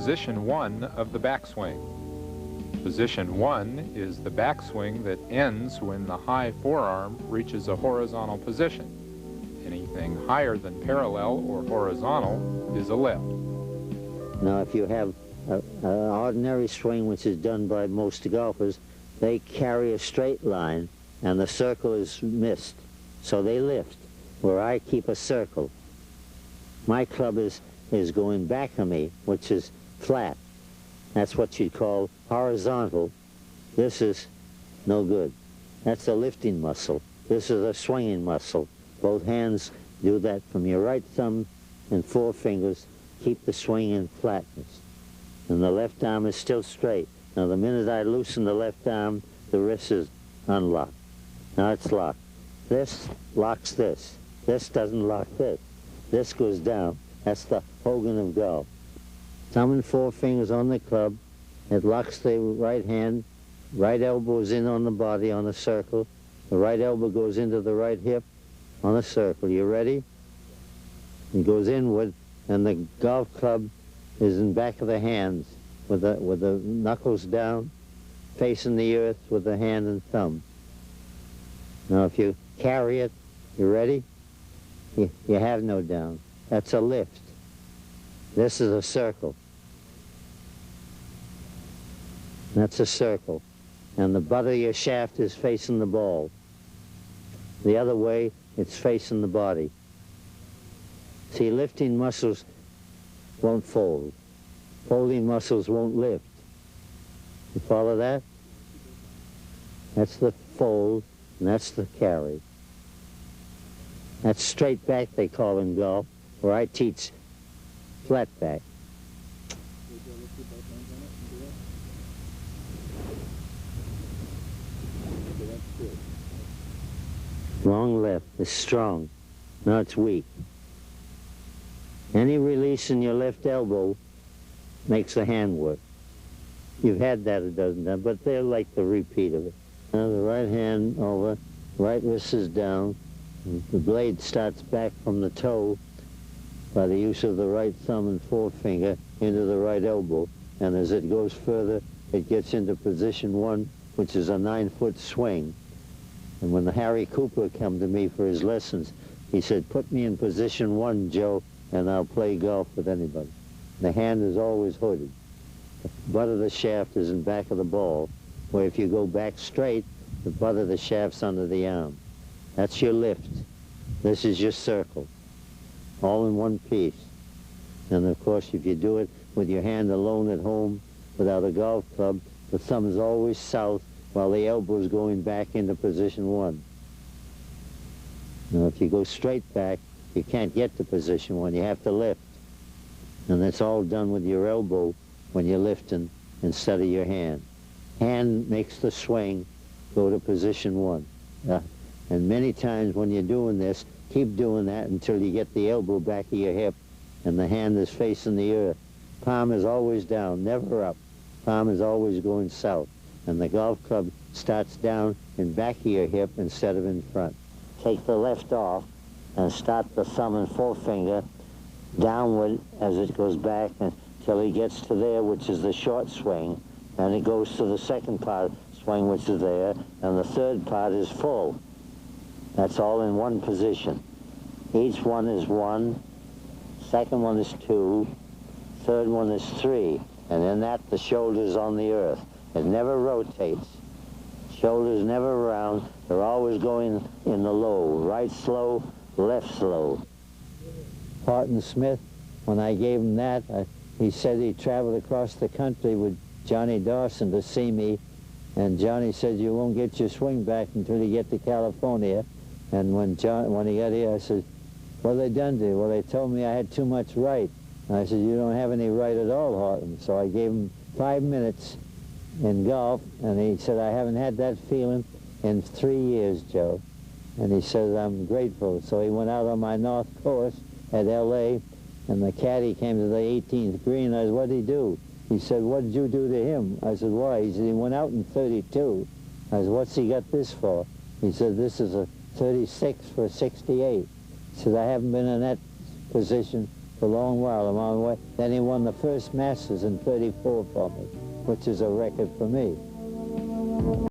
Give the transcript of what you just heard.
position 1 of the backswing. Position 1 is the backswing that ends when the high forearm reaches a horizontal position. Anything higher than parallel or horizontal is a lift. Now, if you have an ordinary swing, which is done by most golfers, they carry a straight line and the circle is missed, so they lift, where I keep a circle. My club is going back of me, which is flat. That's what you'd call horizontal. This is no good. That's a lifting muscle. This is a swinging muscle. Both hands do that from your right thumb and forefingers. Keep the swing in flatness. And the left arm is still straight. Now, the minute I loosen the left arm, the wrist is unlocked. Now it's locked. This locks this. This doesn't lock this. This goes down. That's the Hogan of golf. Thumb and forefingers on the club. It locks the right hand. Right elbow is in on the body on a circle. The right elbow goes into the right hip on a circle. You ready? It goes inward, and the golf club is in back of the hands with the knuckles down, facing the earth with the hand and thumb. Now, if you carry it, you ready? You have no down. That's a lift. This is a circle. That's a circle. And the butt of your shaft is facing the ball. The other way, it's facing the body. See, lifting muscles won't fold. Folding muscles won't lift. You follow that? That's the fold, and that's the carry. That's straight back, they call in golf, where I teach flat back. Long left is strong. Now it's weak. Any release in your left elbow makes the hand work. You've had that a dozen times, but they're like the repeat of it. Now the right hand over, right wrist is down. The blade starts back from the toe by the use of the right thumb and forefinger into the right elbow. And as it goes further, it gets into position 1, which is a 9-foot swing. And when Harry Cooper came to me for his lessons, he said, put me in position 1, Joe, and I'll play golf with anybody. The hand is always hooded. The butt of the shaft is in back of the ball, where if you go back straight, the butt of the shaft's under the arm. That's your lift. This is your circle, all in one piece. And of course, if you do it with your hand alone at home without a golf club, the thumb is always south while the elbow is going back into position 1. Now, if you go straight back, you can't get to position 1. You have to lift. And that's all done with your elbow when you're lifting instead of your hand. Hand makes the swing go to position 1. And many times when you're doing this, keep doing that until you get the elbow back of your hip and the hand is facing the earth. Palm is always down, never up. Palm is always going south. And the golf club starts down in back of your hip instead of in front. Take the left off and start the thumb and forefinger downward as it goes back until he gets to there, which is the short swing. And it goes to the second part swing, which is there, and the third part is full. That's all in one position. Each one is 1, second one is 2, third one is 3, and in that the shoulder's on the earth. It never rotates. Shoulders never round. They're always going in the low. Right slow, left slow. Parton Smith, when I gave him that, he said he traveled across the country with Johnny Dawson to see me, and Johnny said, you won't get your swing back until you get to California. And when he got here, I said, what have they done to you? Well, they told me I had too much right. And I said, you don't have any right at all, Horton. So I gave him 5 minutes in golf, and he said, I haven't had that feeling in 3 years, Joe. And he said, I'm grateful. So he went out on my north course at L.A., and the caddy came to the 18th green. I said, what did he do? He said, what did you do to him? I said, why? He said, he went out in 32. I said, what's he got this for? He said, this is a 36 for 68. He said, I haven't been in that position for for a long while. I'm on the way. Then he won the first Masters in '34 for me, which is a record for me.